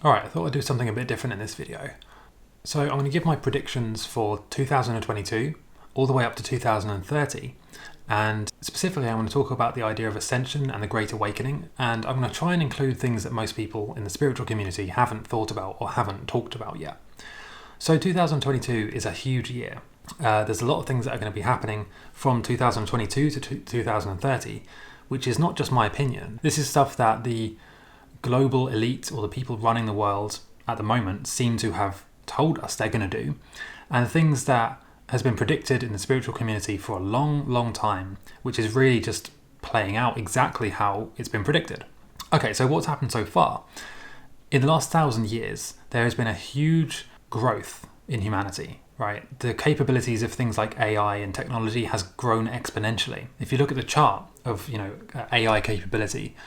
Alright, I thought I'd do something a bit different in this video. So I'm going to give my predictions for 2022 all the way up to 2030, and specifically I want to talk about the idea of ascension and the Great Awakening, and I'm going to try and include things that most people in the spiritual community haven't thought about or haven't talked about yet. So 2022 is a huge year. There's a lot of things that are going to be happening from 2022 to 2030, which is not just my opinion. This is stuff that the global elite or the people running the world at the moment seem to have told us they're going to do, and things that has been predicted in the spiritual community for a long time, which is really just playing out exactly how it's been predicted. Okay, so what's happened so far? In the last 1,000 years, there has been a huge growth in humanity, right? The capabilities of things like AI and technology has grown exponentially. If you look at the chart of, AI capability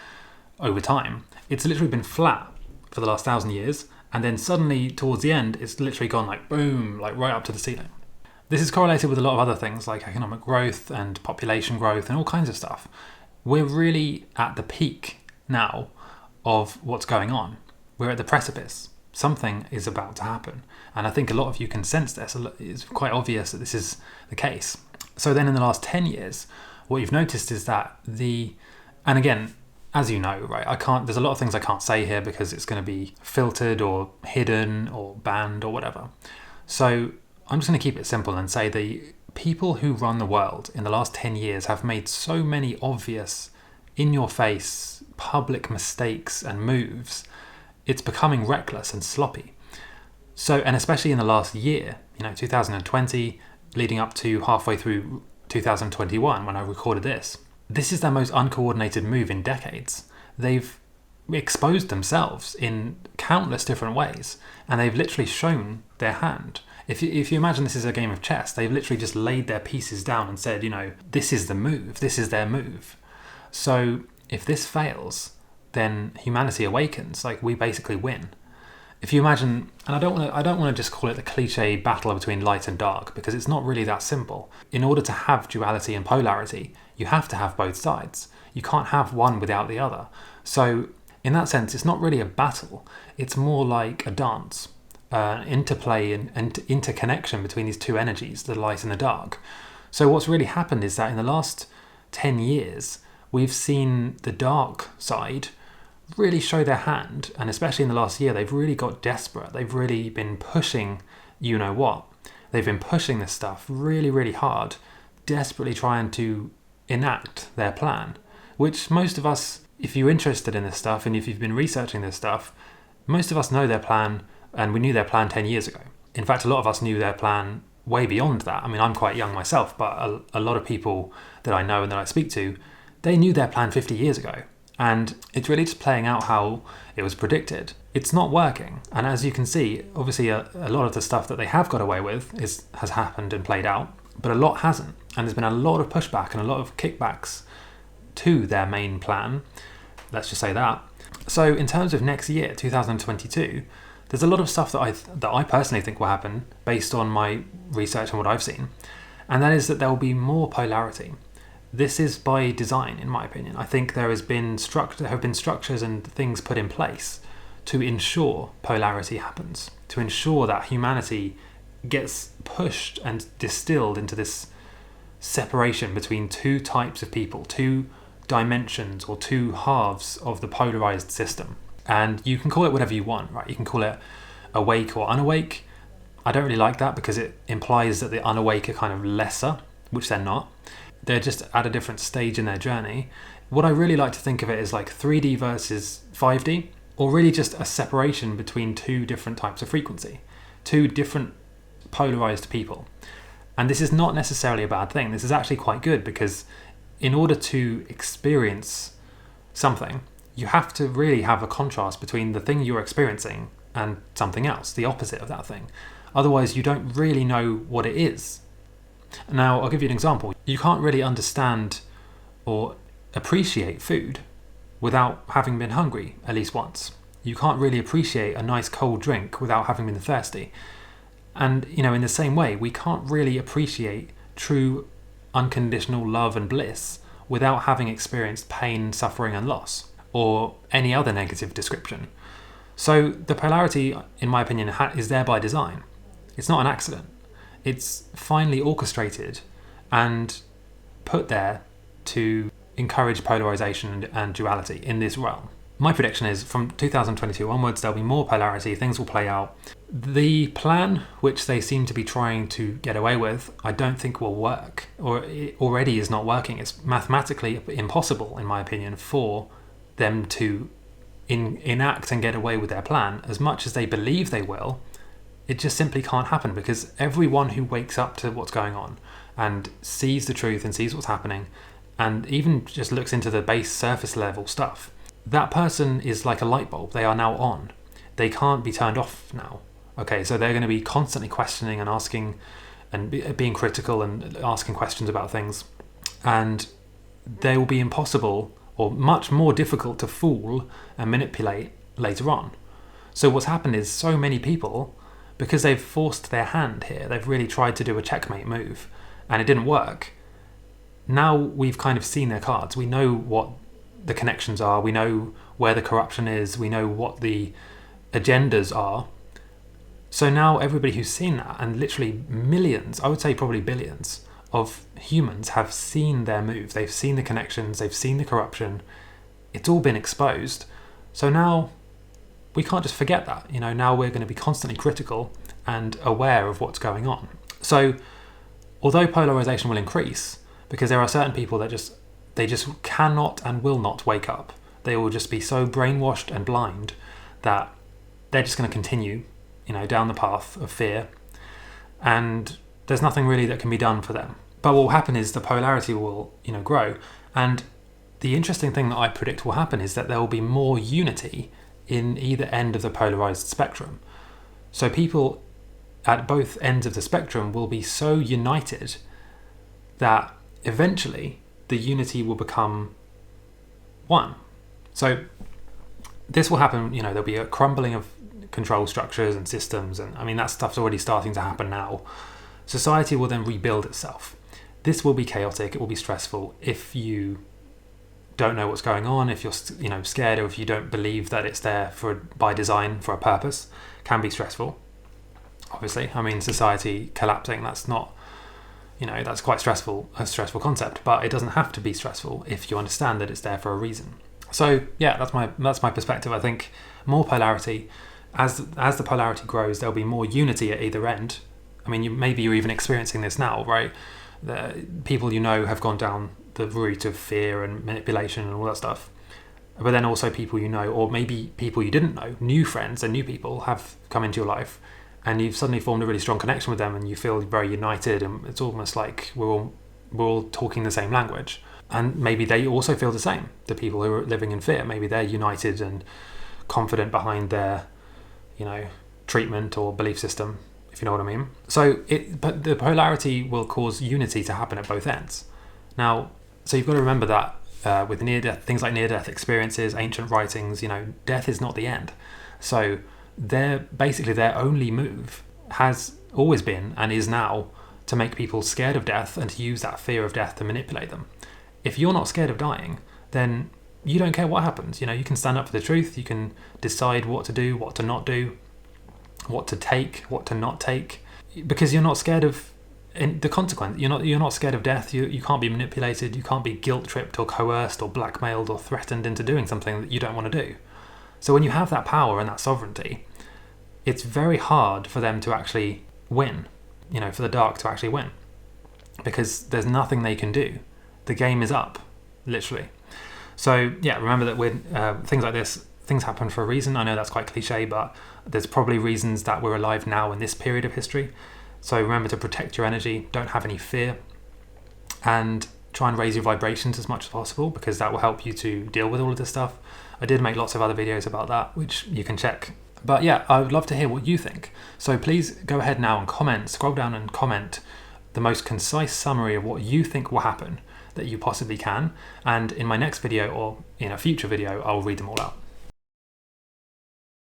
over time, it's literally been flat for the last 1,000 years, and then suddenly towards the end, it's literally gone like boom, like right up to the ceiling. This is correlated with a lot of other things like economic growth and population growth and all kinds of stuff. We're really at the peak now of what's going on. We're at the precipice. Something is about to happen. And I think a lot of you can sense this. It's quite obvious that this is the case. So then in the last 10 years, what you've noticed is that and again, as you know, right, there's a lot of things I can't say here because it's going to be filtered or hidden or banned or whatever. So I'm just going to keep it simple and say the people who run the world in the last 10 years have made so many obvious, in-your-face, public mistakes and moves. It's becoming reckless and sloppy. So, and especially in the last year, 2020, leading up to halfway through 2021 when I recorded this is their most uncoordinated move in decades. They've exposed themselves in countless different ways, and they've literally shown their hand. If you imagine this is a game of chess, they've literally just laid their pieces down and said, this is the move, this is their move. So if this fails, then humanity awakens, like we basically win. If you imagine, and I don't want to just call it the cliche battle between light and dark, because it's not really that simple. In order to have duality and polarity, you have to have both sides. You can't have one without the other. So in that sense, it's not really a battle. It's more like a dance. Interplay and interconnection between these two energies, the light and the dark. So what's really happened is that in the last 10 years, we've seen the dark side really show their hand, and especially in the last year, they've really got desperate. They've really been pushing, They've been pushing this stuff really, really hard, desperately trying to enact their plan, which most of us, if you're interested in this stuff and if you've been researching this stuff, most of us know their plan. And we knew their plan 10 years ago. In fact, a lot of us knew their plan way beyond that. I mean, I'm quite young myself, but a lot of people that I know and that I speak to, they knew their plan 50 years ago. And it's really just playing out how it was predicted. It's not working. And as you can see, obviously a lot of the stuff that they have got away with has happened and played out, but a lot hasn't. And there's been a lot of pushback and a lot of kickbacks to their main plan. Let's just say that. So in terms of next year, 2022, there's a lot of stuff that I personally think will happen based on my research and what I've seen, and that is that there will be more polarity. This is by design, in my opinion. I think there have been structures and things put in place to ensure polarity happens, to ensure that humanity gets pushed and distilled into this separation between two types of people, two dimensions or two halves of the polarized system. And you can call it whatever you want, right? You can call it awake or unawake. I don't really like that because it implies that the unawake are kind of lesser, which they're not. They're just at a different stage in their journey. What I really like to think of it is like 3D versus 5D, or really just a separation between two different types of frequency, two different polarized people. And this is not necessarily a bad thing. This is actually quite good because in order to experience something, you have to really have a contrast between the thing you're experiencing and something else, the opposite of that thing. Otherwise, you don't really know what it is. Now, I'll give you an example. You can't really understand or appreciate food without having been hungry at least once. You can't really appreciate a nice cold drink without having been thirsty. And, in the same way, we can't really appreciate true unconditional love and bliss without having experienced pain, suffering, and loss, or any other negative description. So the polarity, in my opinion, is there by design. It's not an accident. It's finely orchestrated and put there to encourage polarization and duality in this realm. My prediction is from 2022 onwards, there'll be more polarity, things will play out. The plan, which they seem to be trying to get away with, I don't think will work, or it already is not working. It's mathematically impossible, in my opinion, for them to enact and get away with their plan as much as they believe they will. It just simply can't happen, because everyone who wakes up to what's going on and sees the truth and sees what's happening and even just looks into the base surface level stuff, that person is like a light bulb. They are now on. They can't be turned off now. Okay, so they're going to be constantly questioning and asking and being critical and asking questions about things. And they will be impossible or much more difficult to fool and manipulate later on. So what's happened is so many people, because they've forced their hand here, they've really tried to do a checkmate move and it didn't work. Now we've kind of seen their cards. We know what the connections are, we know where the corruption is, we know what the agendas are. So now everybody who's seen that, and literally millions, I would say probably billions of humans have seen their move. They've seen the connections, they've seen the corruption. It's all been exposed. So now we can't just forget that. Now we're going to be constantly critical and aware of what's going on. So although polarization will increase, because there are certain people that they just cannot and will not wake up. They will just be so brainwashed and blind that they're just going to continue, down the path of fear, and there's nothing really that can be done for them. But what will happen is the polarity will, grow, and the interesting thing that I predict will happen is that there will be more unity in either end of the polarized spectrum. So people at both ends of the spectrum will be so united that eventually the unity will become one. So this will happen, there'll be a crumbling of control structures and systems, and that stuff's already starting to happen now. Society will then rebuild itself. This will be chaotic, it will be stressful if you don't know what's going on, if you're scared, or if you don't believe that it's there by design for a purpose. Can be stressful, obviously. Society collapsing, that's not, that's quite stressful, a stressful concept, but it doesn't have to be stressful if you understand that it's there for a reason. So yeah, that's my perspective. I think more polarity, as the polarity grows, there'll be more unity at either end. Maybe you're even experiencing this now, right? The people have gone down the route of fear and manipulation and all that stuff. But then also people or maybe people you didn't know, new friends and new people have come into your life, and you've suddenly formed a really strong connection with them, and you feel very united, and it's almost like we're all talking the same language. And maybe they also feel the same. The people who are living in fear, maybe they're united and confident behind their, treatment or belief system, if you know what I mean. But the polarity will cause unity to happen at both ends. Now, so you've got to remember that with near-death, things like near-death experiences, ancient writings, death is not the end. So their only move has always been and is now to make people scared of death and to use that fear of death to manipulate them. If you're not scared of dying, then you don't care what happens. You can stand up for the truth, you can decide what to do, what to not do, what to take, what to not take, because you're not scared of the consequence. You're not scared of death. You can't be manipulated, you can't be guilt-tripped or coerced or blackmailed or threatened into doing something that you don't want to do. So when you have that power and that sovereignty, it's very hard for them to actually win, for the dark to actually win, because there's nothing they can do. The game is up, literally. So yeah, remember that with things like this, things happen for a reason. I know that's quite cliche, but there's probably reasons that we're alive now in this period of history. So remember to protect your energy, don't have any fear, and try and raise your vibrations as much as possible, because that will help you to deal with all of this stuff. I did make lots of other videos about that, which you can check. But yeah, I would love to hear what you think. So please go ahead now and comment, scroll down and comment the most concise summary of what you think will happen that you possibly can. And in my next video or in a future video, I'll read them all out.